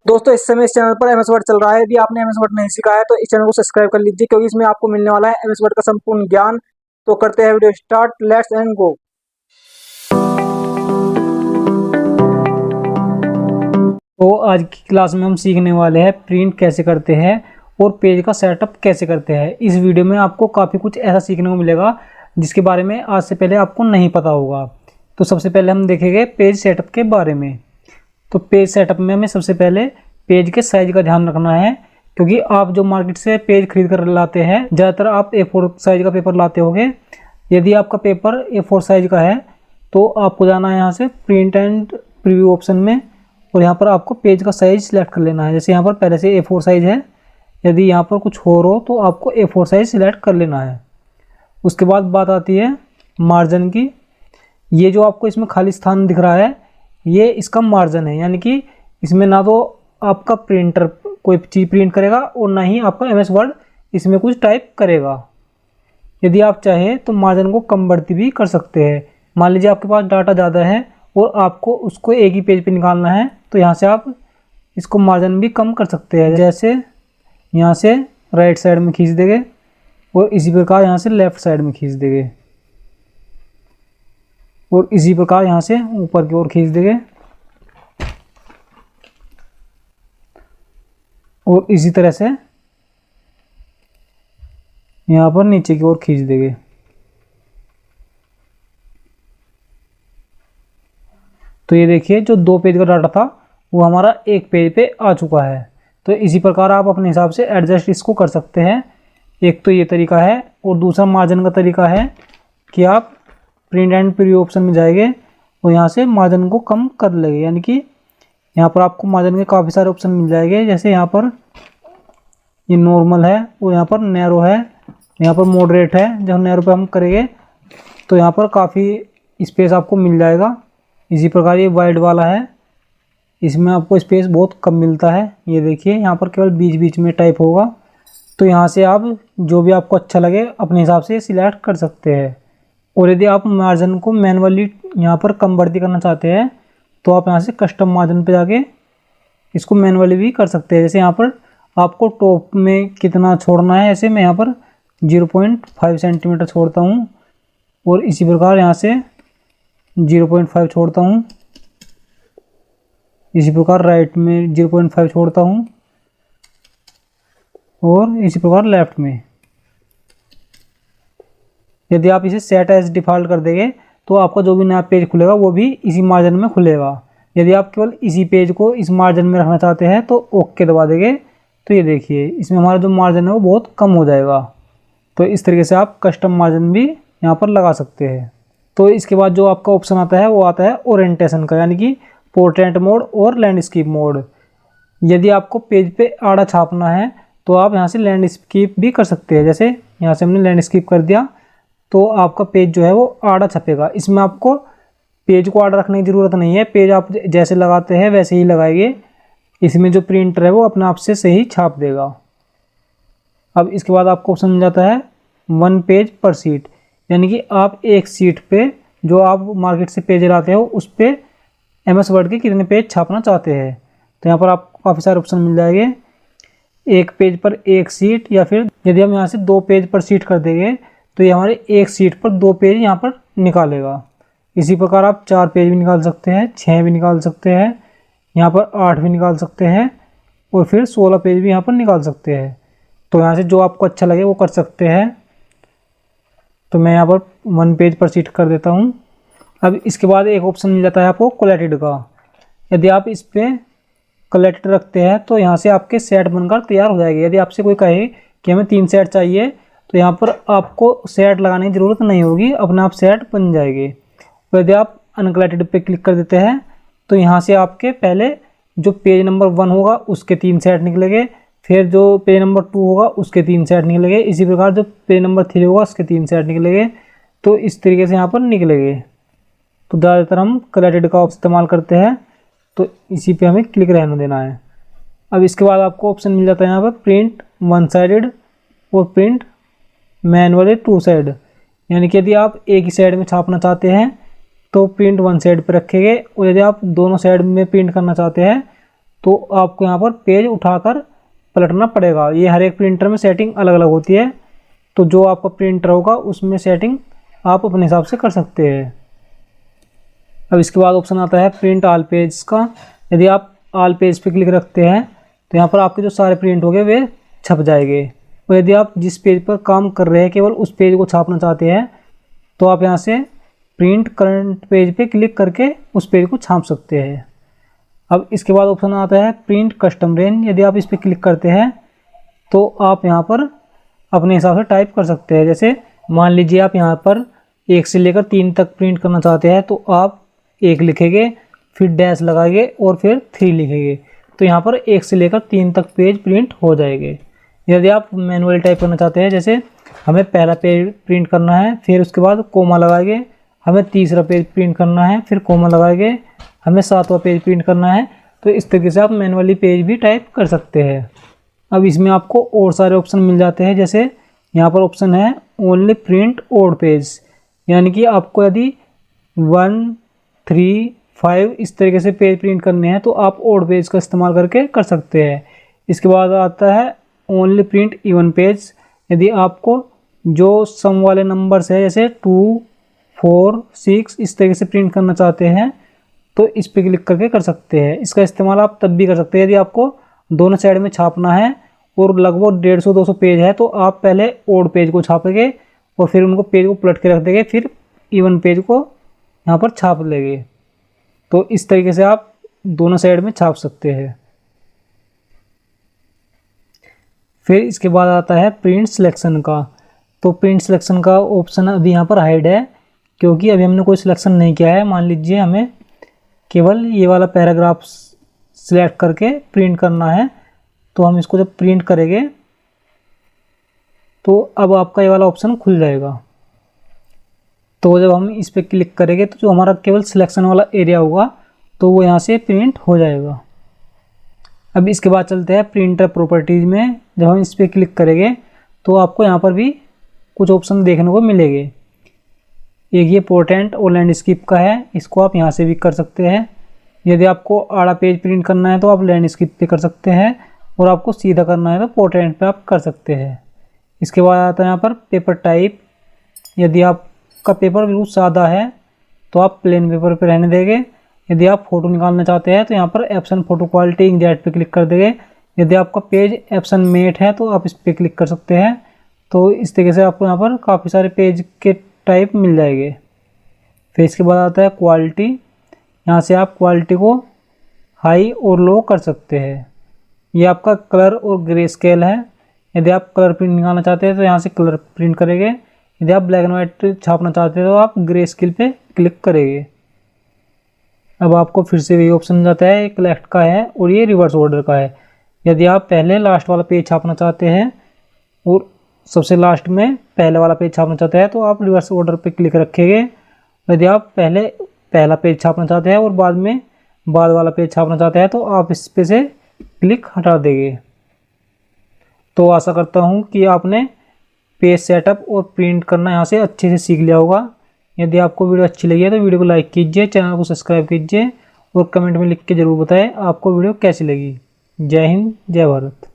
दोस्तों इस समय इस चैनल पर एमएस वर्ड चल रहा है। यदि आपने एमएस वर्ड नहीं सीखा है तो इस चैनल को सब्सक्राइब कर लीजिए, क्योंकि इसमें आपको मिलने वाला है एमएस वर्ड का संपूर्ण ज्ञान। तो करते हैं video start, let's and go. तो आज की क्लास में हम सीखने वाले हैं प्रिंट कैसे करते हैं और पेज का सेटअप कैसे करते हैं। इस वीडियो में आपको काफ़ी कुछ ऐसा सीखने को मिलेगा जिसके बारे में आज से पहले आपको नहीं पता होगा। तो सबसे पहले हम देखेंगे पेज सेटअप के बारे में। तो पेज सेटअप में हमें सबसे पहले पेज के साइज का ध्यान रखना है, क्योंकि आप जो मार्केट से पेज खरीद कर लाते हैं, ज़्यादातर आप A4 साइज का पेपर लाते होंगे। यदि आपका पेपर A4 साइज का है तो आपको जाना है यहाँ से प्रिंट एंड प्रीव्यू ऑप्शन में, और यहाँ पर आपको पेज का साइज सिलेक्ट कर लेना है। जैसे यहाँ पर पहले से A4 साइज है, यदि यहाँ पर कुछ और हो तो आपको A4 साइज सिलेक्ट कर लेना है। उसके बाद बात आती है मार्जिन की। ये जो आपको इसमें खाली स्थान दिख रहा है, ये इसका मार्जिन है, यानी कि इसमें ना तो आपका प्रिंटर कोई चीज़ प्रिंट करेगा और ना ही आपका एमएस वर्ड इसमें कुछ टाइप करेगा। यदि आप चाहें तो मार्जिन को कम बढ़ती भी कर सकते हैं। मान लीजिए आपके पास डाटा ज़्यादा है और आपको उसको एक ही पेज पे निकालना है, तो यहाँ से आप इसको मार्जिन भी कम कर सकते हैं। जैसे यहाँ से राइट साइड में खींच देंगे और इसी प्रकार यहाँ से लेफ़्ट साइड में खींच देंगे, और इसी प्रकार यहाँ से ऊपर की ओर खींच देंगे, और इसी तरह से यहाँ पर नीचे की ओर खींच देंगे। तो ये देखिए, जो 2 पेज का डाटा था वो हमारा एक पेज पे आ चुका है। तो इसी प्रकार आप अपने हिसाब से एडजस्ट इसको कर सकते हैं। एक तो ये तरीका है, और दूसरा मार्जिन का तरीका है कि आप प्रिंट एंड प्रीव्यू ऑप्शन में जाएंगे और यहाँ से मार्जिन को कम कर लेंगे, यानी कि यहाँ पर आपको मार्जिन के काफ़ी सारे ऑप्शन मिल जाएंगे। जैसे यहाँ पर ये नॉर्मल है, और यहाँ पर नैरो है, यहाँ पर मॉडरेट है। जब नैरो पे हम करेंगे तो यहाँ पर काफ़ी स्पेस आपको मिल जाएगा। इसी प्रकार ये वाइड वाला है, इसमें आपको स्पेस बहुत कम मिलता है। ये देखिए, यहाँ पर केवल बीच बीच में टाइप होगा। तो यहाँ से आप जो भी आपको अच्छा लगे अपने हिसाब से सिलेक्ट कर सकते हैं। और यदि आप मार्जिन को मैनुअली यहाँ पर कम बढ़ती करना चाहते हैं तो आप यहाँ से कस्टम मार्जिन पे जाके इसको मैनुअली भी कर सकते हैं। जैसे यहाँ पर आपको टॉप में कितना छोड़ना है, ऐसे मैं यहाँ पर 0.5 सेंटीमीटर छोड़ता हूँ, और इसी प्रकार यहाँ से 0.5 छोड़ता हूँ, इसी प्रकार राइट में 0.5 छोड़ता हूँ, और इसी प्रकार लेफ्ट में। यदि आप इसे सेट एज डिफ़ॉल्ट कर देंगे तो आपका जो भी नया पेज खुलेगा वो भी इसी मार्जिन में खुलेगा। यदि आप केवल इसी पेज को इस मार्जिन में रखना चाहते हैं तो ओके दबा देंगे। तो ये देखिए, इसमें हमारा जो मार्जिन है वो बहुत कम हो जाएगा। तो इस तरीके से आप कस्टम मार्जिन भी यहाँ पर लगा सकते हैं। तो इसके बाद जो आपका ऑप्शन आता है वो आता है ओरिएंटेशन का, यानी कि पोर्ट्रेट मोड और लैंडस्केप मोड। यदि आपको पेज पे आड़ा छापना है तो आप यहाँ से लैंडस्केप भी कर सकते हैं। जैसे यहाँ से हमने लैंडस्केप कर दिया तो आपका पेज जो है वो आड़ा छपेगा। इसमें आपको पेज को आड़ा रखने की ज़रूरत नहीं है, पेज आप जैसे लगाते हैं वैसे ही लगाएंगे। इसमें जो प्रिंटर है वो अपने आप से सही छाप देगा। अब इसके बाद आपको ऑप्शन मिल जाता है 1 पेज पर सीट, यानी कि आप एक सीट पे जो आप मार्केट से पेज लाते हो उस पर एमएस वर्ड के कितने पेज छापना चाहते हैं। तो यहाँ पर आपको काफ़ी सारे ऑप्शन मिल जाएंगे। एक पेज पर एक सीट, या फिर यदि हम यहाँ से 2 पेज पर सीट कर देंगे तो ये हमारे एक सीट पर 2 पेज यहाँ पर निकालेगा। इसी प्रकार आप 4 पेज भी निकाल सकते हैं, 6 भी निकाल सकते हैं, यहाँ पर 8 भी निकाल सकते हैं, और फिर 16 पेज भी यहाँ पर निकाल सकते हैं। तो यहाँ से जो आपको अच्छा लगे वो कर सकते हैं। तो मैं यहाँ पर 1 पेज पर सीट कर देता हूँ। अब इसके बाद एक ऑप्शन मिल जाता है आपको कोलेटेड का। यदि आप इस पर कोलेटेड रखते हैं तो यहाँ से आपके सेट बनकर तैयार हो जाएगी। यदि आपसे कोई कहे कि हमें 3 सेट चाहिए तो यहाँ पर आपको सेट लगाने की ज़रूरत नहीं होगी, अपने आप सेट बन जाएंगे। तो यदि आप अनकोलेटेड पे क्लिक कर देते हैं तो यहाँ से आपके पहले जो पेज नंबर 1 होगा उसके 3 सेट निकलेंगे, फिर जो पेज नंबर 2 होगा उसके 3 सेट निकलेंगे, इसी प्रकार जो पेज नंबर 3 होगा उसके 3 सेट निकलेंगे। तो इस तरीके से यहाँ पर निकलेंगे। तो ज़्यादातर हम कोलेटेड का इस्तेमाल करते हैं, तो इसी पे हमें क्लिक रहने देना है। अब इसके बाद आपको ऑप्शन मिल जाता है यहाँ पर प्रिंट 1 साइडेड और प्रिंट मैनुअली 2 साइड, यानी कि यदि आप एक ही साइड में छापना चाहते हैं तो प्रिंट 1 साइड पर रखेंगे, और यदि आप दोनों साइड में प्रिंट करना चाहते हैं तो आपको यहाँ पर पेज उठाकर पलटना पड़ेगा। ये हर एक प्रिंटर में सेटिंग अलग अलग होती है, तो जो आपका प्रिंटर होगा उसमें सेटिंग आप अपने हिसाब से कर सकते हैं। अब इसके बाद ऑप्शन आता है प्रिंट ऑल पेज का। यदि आप ऑल पेज पे क्लिक रखते हैं तो यहाँ पर आपके जो सारे प्रिंट हो गए वे छप जाएंगे। और यदि आप जिस पेज पर काम कर रहे हैं केवल उस पेज को छापना चाहते हैं तो आप यहाँ से प्रिंट करंट पेज पे क्लिक करके उस पेज को छाप सकते हैं। अब इसके बाद ऑप्शन आता है प्रिंट कस्टम रेंज। यदि आप इस पर क्लिक करते हैं तो आप यहाँ पर अपने हिसाब से टाइप कर सकते हैं। जैसे मान लीजिए आप यहाँ पर 1 से लेकर 3 तक प्रिंट करना चाहते हैं तो आप 1 लिखेंगे, फिर डैश लगाएंगे और फिर 3 लिखेंगे, तो यहाँ पर 1 से लेकर 3 तक पेज प्रिंट हो जाएंगे। यदि आप मैनुअली टाइप करना चाहते हैं, जैसे हमें पहला पेज प्रिंट करना है, फिर उसके बाद कोमा लगाएंगे, हमें तीसरा पेज प्रिंट करना है, फिर कोमा लगाएंगे, हमें 7वां पेज प्रिंट करना है, तो इस तरीके से आप मैनुअली पेज भी टाइप कर सकते हैं। अब इसमें आपको और सारे ऑप्शन मिल जाते हैं। जैसे यहाँ पर ऑप्शन है ओनली प्रिंट ओड पेज, यानी कि आपको यदि 1, 3, 5 इस तरीके से पेज प्रिंट करने हैं तो आप ओड पेज का इस्तेमाल करके कर सकते हैं। इसके बाद आता है ओनली प्रिंट इवन पेज। यदि आपको जो सम वाले नंबर्स है जैसे 2, 4, 6 इस तरीके से प्रिंट करना चाहते हैं तो इस पर क्लिक करके कर सकते हैं। इसका इस्तेमाल आप तब भी कर सकते हैं यदि आपको दोनों साइड में छापना है और लगभग 150-200 पेज है तो आप पहले ओड पेज को छापेंगे और फिर उनको पेज को पलट के रख देंगे, फिर इवन पेज को यहाँ पर छाप लेंगे। तो इस तरीके से आप दोनों साइड में छाप सकते हैं। फिर इसके बाद आता है प्रिंट सिलेक्शन का। तो प्रिंट सिलेक्शन का ऑप्शन अभी यहाँ पर हाइड है क्योंकि अभी हमने कोई सिलेक्शन नहीं किया है। मान लीजिए हमें केवल ये वाला पैराग्राफ सिलेक्ट करके प्रिंट करना है, तो हम इसको जब प्रिंट करेंगे तो अब आपका ये वाला ऑप्शन खुल जाएगा। तो जब हम इस पर क्लिक करेंगे तो जो हमारा केवल सिलेक्शन वाला एरिया होगा तो वो यहाँ से प्रिंट हो जाएगा। अब इसके बाद चलते हैं प्रिंटर प्रॉपर्टीज़ में। जब हम इस पर क्लिक करेंगे तो आपको यहाँ पर भी कुछ ऑप्शन देखने को मिलेंगे। एक ये पोर्ट्रेट और लैंडस्केप का है, इसको आप यहाँ से भी कर सकते हैं। यदि आपको आड़ा पेज प्रिंट करना है तो आप लैंडस्केप पे कर सकते हैं और आपको सीधा करना है तो पोर्ट्रेट पे आप कर सकते हैं। इसके बाद आता है यहाँ पर पेपर टाइप। यदि आपका पेपर बिल्कुल सादा है तो आप प्लेन पेपर पे रहने देंगे। यदि आप फ़ोटो निकालना चाहते हैं तो यहाँ पर एप्सन फोटो क्वालिटी इंकजेट पे क्लिक कर देंगे। यदि आपका पेज एप्सन मेट है तो आप इस पर क्लिक कर सकते हैं। तो इस तरीके से आपको यहाँ पर काफ़ी सारे पेज के टाइप मिल जाएंगे। फिर इसके बाद आता है क्वालिटी। यहाँ से आप क्वालिटी को हाई और लो कर सकते हैं। ये आपका कलर और ग्रे स्केल है। यदि आप कलर प्रिंट निकालना चाहते हैं तो यहाँ से कलर प्रिंट करेंगे। यदि आप ब्लैक एंड वाइट छापना चाहते हैं तो आप ग्रे स्केल पे क्लिक करेंगे। अब आपको फिर से वही ऑप्शन मिल जाता है, एक लेफ्ट का है और ये रिवर्स ऑर्डर का है। यदि आप पहले लास्ट वाला पेज छापना चाहते हैं और सबसे लास्ट में पहले वाला पेज छापना चाहते हैं तो आप रिवर्स ऑर्डर पे क्लिक रखेंगे। यदि आप पहले पहला पेज छापना चाहते हैं और बाद में बाद वाला पेज छापना चाहते हैं तो आप इस पे से क्लिक हटा देंगे। तो आशा करता हूँ कि आपने पेज सेटअप और प्रिंट करना यहाँ से अच्छे से सीख लिया होगा। यदि आपको वीडियो अच्छी लगी है तो वीडियो को लाइक कीजिए, चैनल को सब्सक्राइब कीजिए और कमेंट में लिख के ज़रूर बताएं आपको वीडियो कैसी लगी। जय हिंद, जय भारत।